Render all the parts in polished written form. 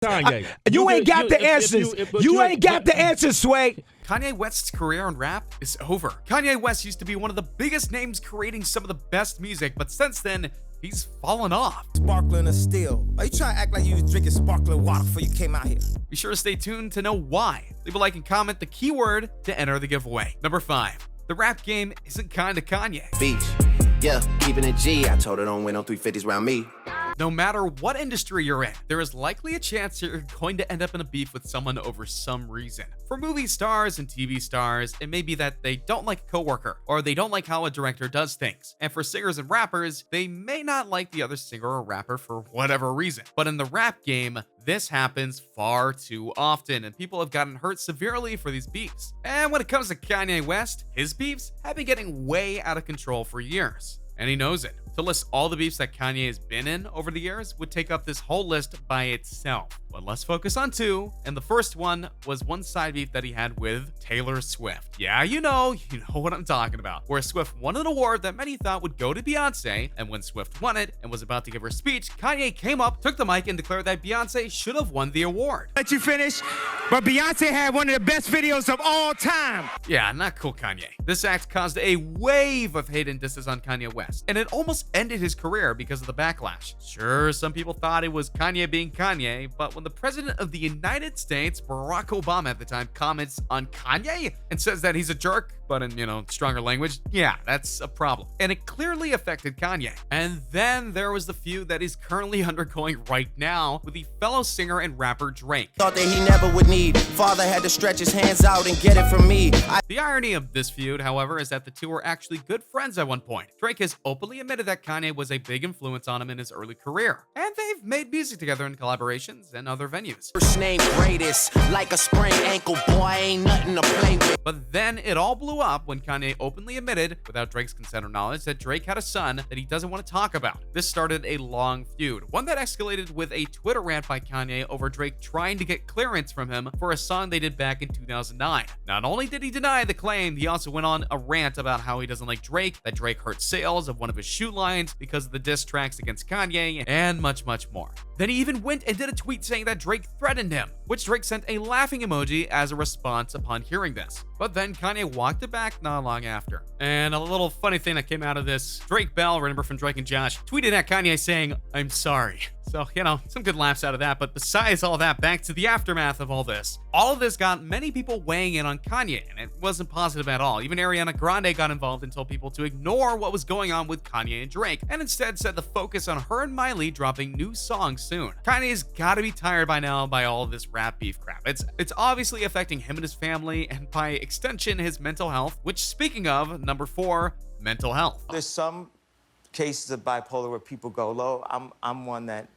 Kanye. You ain't got the answers. You ain't got the answers, Sway. Kanye West's career in rap is over. Kanye West used to be one of the biggest names creating some of the best music, but since then, he's fallen off. Sparkling or still? Are you trying to act like you was drinking sparkling water before you came out here? Be sure to stay tuned to know why. Leave a like and comment the keyword to enter the giveaway. Number 5. The rap game isn't kinda Kanye. Beach, yeah, keeping it G. I told her don't win no 350s around me. No matter what industry you're in, there is likely a chance you're going to end up in a beef with someone over some reason. For movie stars and TV stars, it may be that they don't like a coworker, or they don't like how a director does things. And for singers and rappers, they may not like the other singer or rapper for whatever reason. But in the rap game, this happens far too often, and people have gotten hurt severely for these beefs. And when it comes to Kanye West, his beefs have been getting way out of control for years. And he knows it. To list all the beefs that Kanye has been in over the years would take up this whole list by itself. But let's focus on 2, and the first one was one side beef that he had with Taylor Swift. Yeah, you know what I'm talking about. Where Swift won an award that many thought would go to Beyonce, and when Swift won it and was about to give her speech, Kanye came up, took the mic, and declared that Beyonce should have won the award. Let you finish, but Beyonce had one of the best videos of all time. Yeah, not cool, Kanye. This act caused a wave of hate and disses on Kanye West, and it almost ended his career because of the backlash. Sure, some people thought it was Kanye being Kanye, but when the president of the United States, Barack Obama at the time, comments on Kanye and says that he's a jerk, but in, stronger language, yeah, that's a problem. And it clearly affected Kanye. And then there was the feud that he's currently undergoing right now with the fellow singer and rapper Drake. Thought that he never would need. Father had to stretch his hands out and get it from me. The irony of this feud, however, is that the two were actually good friends at one point. Drake has openly admitted that Kanye was a big influence on him in his early career, and they've made music together in collaborations and other venues. First name greatest, like a sprained ankle, boy, ain't nothing to play with. But then it all blew up when Kanye openly admitted, without Drake's consent or knowledge, that Drake had a son that he doesn't want to talk about. This started a long feud, one that escalated with a Twitter rant by Kanye over Drake trying to get clearance from him for a song they did back in 2009. Not only did he deny the claim, he also went on a rant about how he doesn't like Drake, that Drake hurt sales of one of his shoe lines because of the diss tracks against Kanye, and much, much more. Then he even went and did a tweet saying that Drake threatened him, which Drake sent a laughing emoji as a response upon hearing this. But then Kanye walked it back not long after. And a little funny thing that came out of this, Drake Bell, remember from Drake and Josh, tweeted at Kanye saying, "I'm sorry." So, some good laughs out of that. But besides all that, back to the aftermath of all this. All of this got many people weighing in on Kanye, and it wasn't positive at all. Even Ariana Grande got involved and told people to ignore what was going on with Kanye and Drake, and instead set the focus on her and Miley dropping new songs soon. Kanye's gotta be tired by now by all of this rap beef crap. It's obviously affecting him and his family, and by extension, his mental health, which, speaking of, number 4, mental health. There's some cases of bipolar where people go low. I'm one that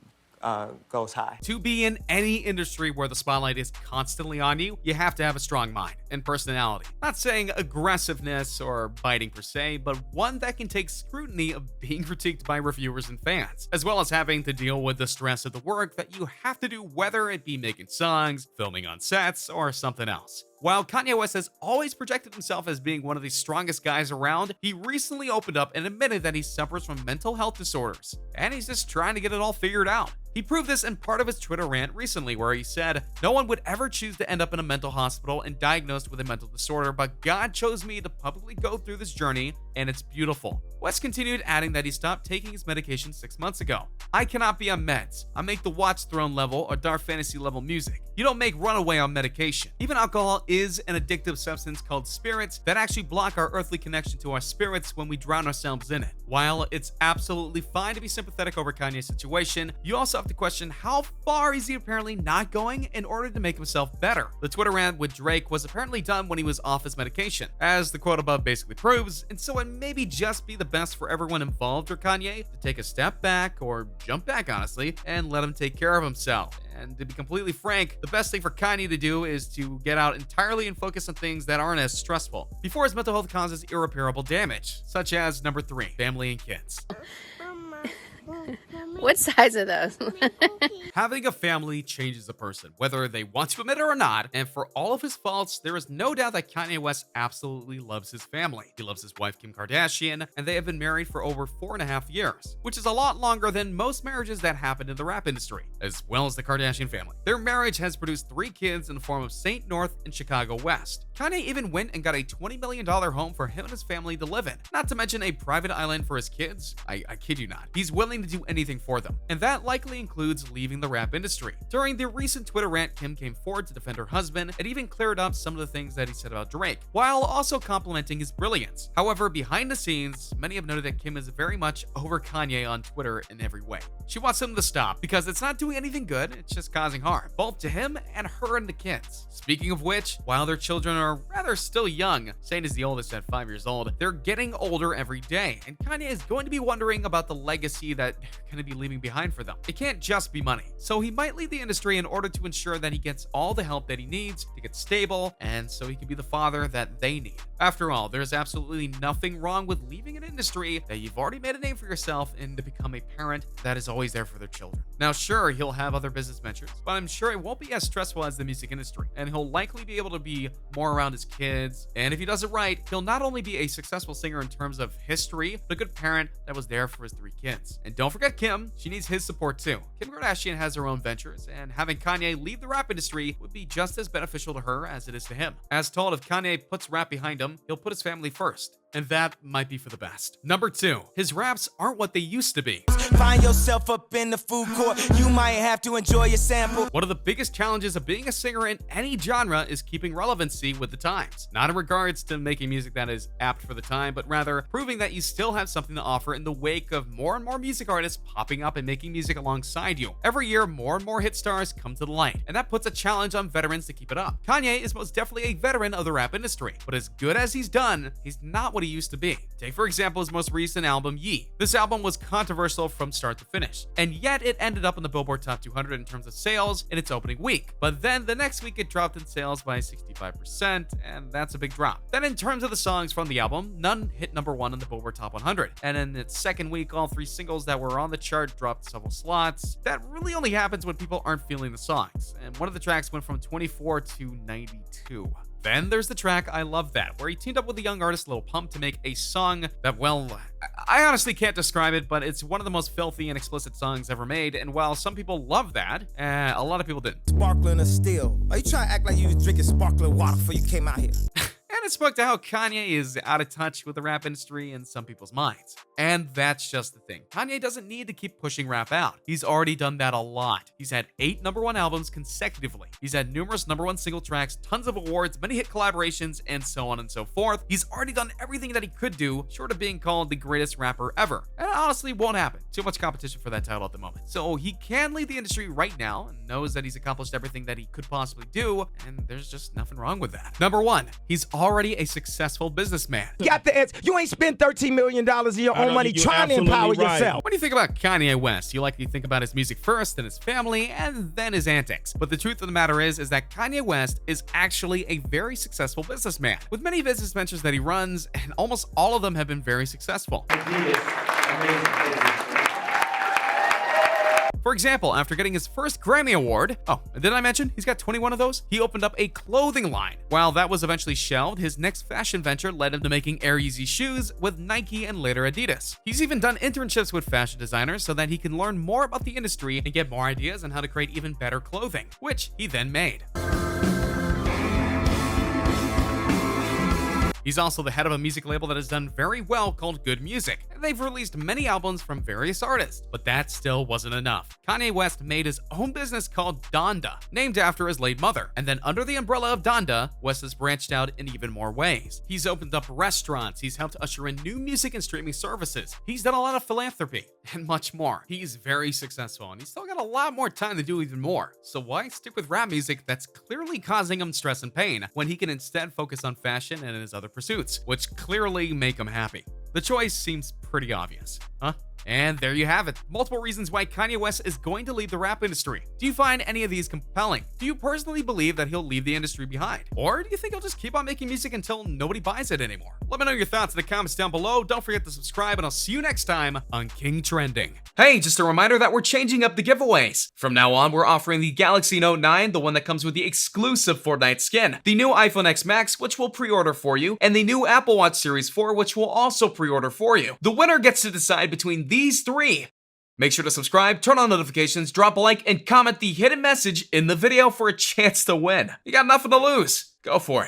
goes high. To be in any industry where the spotlight is constantly on you, you have to have a strong mind and personality. Not saying aggressiveness or biting per se, but one that can take scrutiny of being critiqued by reviewers and fans, as well as having to deal with the stress of the work that you have to do, whether it be making songs, filming on sets, or something else. While Kanye West has always projected himself as being one of the strongest guys around, he recently opened up and admitted that he suffers from mental health disorders, and he's just trying to get it all figured out. He proved this in part of his Twitter rant recently, where he said, "No one would ever choose to end up in a mental hospital and diagnosed with a mental disorder, but God chose me to publicly go through this journey, and it's beautiful." West continued, adding that he stopped taking his medication 6 months ago. "I cannot be on meds. I make the Watch Throne level or Dark Fantasy level music. You don't make Runaway on medication. Even alcohol is an addictive substance called spirits that actually block our earthly connection to our spirits when we drown ourselves in it." While it's absolutely fine to be sympathetic over Kanye's situation, you also have to question how far is he apparently not going in order to make himself better. The Twitter rant with Drake was apparently done when he was off his medication, as the quote above basically proves, and so it maybe just be the best for everyone involved or Kanye to take a step back, or jump back honestly, and let him take care of himself. And to be completely frank, the best thing for Kanye to do is to get out entirely and focus on things that aren't as stressful before his mental health causes irreparable damage, such as number 3, family and kids. What size are those? Having a family changes a person, whether they want to admit it or not, and for all of his faults, there is no doubt that Kanye West absolutely loves his family. He loves his wife Kim Kardashian, and they have been married for over 4.5 years, which is a lot longer than most marriages that happen in the rap industry, as well as the Kardashian family. Their marriage has produced 3 kids in the form of St. North and Chicago West. Kanye even went and got a $20 million home for him and his family to live in, not to mention a private island for his kids. I kid you not. He's willing to do anything for them, and that likely includes leaving the rap industry. During the recent Twitter rant, Kim came forward to defend her husband and even cleared up some of the things that he said about Drake, while also complimenting his brilliance. However, behind the scenes, many have noted that Kim is very much over Kanye on Twitter in every way. She wants him to stop because it's not doing anything good, it's just causing harm, both to him and her and the kids. Speaking of which, while their children are rather still young, Saint is the oldest at 5 years old, they're getting older every day, and Kanye is going to be wondering about the legacy that they're going to be leaving behind for them. It can't just be money, so he might leave the industry in order to ensure that he gets all the help that he needs to get stable, and so he can be the father that they need. After all, there's absolutely nothing wrong with leaving an industry that you've already made a name for yourself and to become a parent that is always there for their children. Now, sure, he'll have other business ventures, but I'm sure it won't be as stressful as the music industry, and he'll likely be able to be more around his kids, and if he does it right, he'll not only be a successful singer in terms of history, but a good parent that was there for his 3 kids. And don't forget Kim, she needs his support too. Kim Kardashian has her own ventures, and having Kanye leave the rap industry would be just as beneficial to her as it is to him. As told, if Kanye puts rap behind him, he'll put his family first, and that might be for the best. Number 2, his raps aren't what they used to be. Find yourself up in the food court, you might have to enjoy your sample. One of the biggest challenges of being a singer in any genre is keeping relevancy with the times. Not in regards to making music that is apt for the time, but rather proving that you still have something to offer in the wake of more and more music artists popping up and making music alongside you. Every year, more and more hit stars come to the light, and that puts a challenge on veterans to keep it up. Kanye is most definitely a veteran of the rap industry, but as good as he's done, he's not what he used to be. Take, for example, his most recent album, Ye. This album was controversial from start to finish, and yet it ended up in the Billboard Top 200 in terms of sales in its opening week. But then the next week it dropped in sales by 65%, and that's a big drop. Then in terms of the songs from the album, none hit number 1 on the Billboard Top 100. And in its second week, all 3 singles that were on the chart dropped several slots. That really only happens when people aren't feeling the songs, and one of the tracks went from 24 to 92. Then there's the track I Love That, where he teamed up with the young artist Lil Pump to make a song that, well, I honestly can't describe it, but it's one of the most filthy and explicit songs ever made, and while some people love that, a lot of people didn't. Sparkling or still? Are you trying to act like you was drinking sparkling water before you came out here? And it spoke to how Kanye is out of touch with the rap industry in some people's minds. And that's just the thing. Kanye doesn't need to keep pushing rap out. He's already done that a lot. He's had 8 #1 albums consecutively. He's had numerous #1 single tracks, tons of awards, many hit collaborations, and so on and so forth. He's already done everything that he could do, short of being called the greatest rapper ever. And it honestly won't happen. Too much competition for that title at the moment. So he can lead the industry right now and knows that he's accomplished everything that he could possibly do, and there's just nothing wrong with that. Number 1, he's already a successful businessman. You got the answer. You ain't spent $13 million of your own money trying to empower yourself. When you think about Kanye West, you likely think about his music first, then his family, and then his antics. But the truth of the matter is that Kanye West is actually a very successful businessman, with many business ventures that he runs, and almost all of them have been very successful. For example, after getting his first Grammy Award, did I mention he's got 21 of those? He opened up a clothing line. While that was eventually shelved, his next fashion venture led him to making Air Yeezy shoes with Nike and later Adidas. He's even done internships with fashion designers so that he can learn more about the industry and get more ideas on how to create even better clothing, which he then made. He's also the head of a music label that has done very well called Good Music, and they've released many albums from various artists, but that still wasn't enough. Kanye West made his own business called Donda, named after his late mother, and then under the umbrella of Donda, West has branched out in even more ways. He's opened up restaurants, he's helped usher in new music and streaming services, he's done a lot of philanthropy, and much more. He's very successful, and he's still got a lot more time to do even more. So why stick with rap music that's clearly causing him stress and pain, when he can instead focus on fashion and his other pursuits, which clearly make him happy? The choice seems pretty obvious, huh? And there you have it. Multiple reasons why Kanye West is going to leave the rap industry. Do you find any of these compelling? Do you personally believe that he'll leave the industry behind? Or do you think he'll just keep on making music until nobody buys it anymore? Let me know your thoughts in the comments down below. Don't forget to subscribe, and I'll see you next time on King Trending. Hey, just a reminder that we're changing up the giveaways. From now on, we're offering the Galaxy Note 9, the one that comes with the exclusive Fortnite skin, the new iPhone X Max, which we'll pre-order for you, and the new Apple Watch Series 4, which we'll also pre-order for you. The winner gets to decide between these three. Make sure to subscribe, turn on notifications, drop a like, and comment the hidden message in the video for a chance to win. You got nothing to lose. Go for it.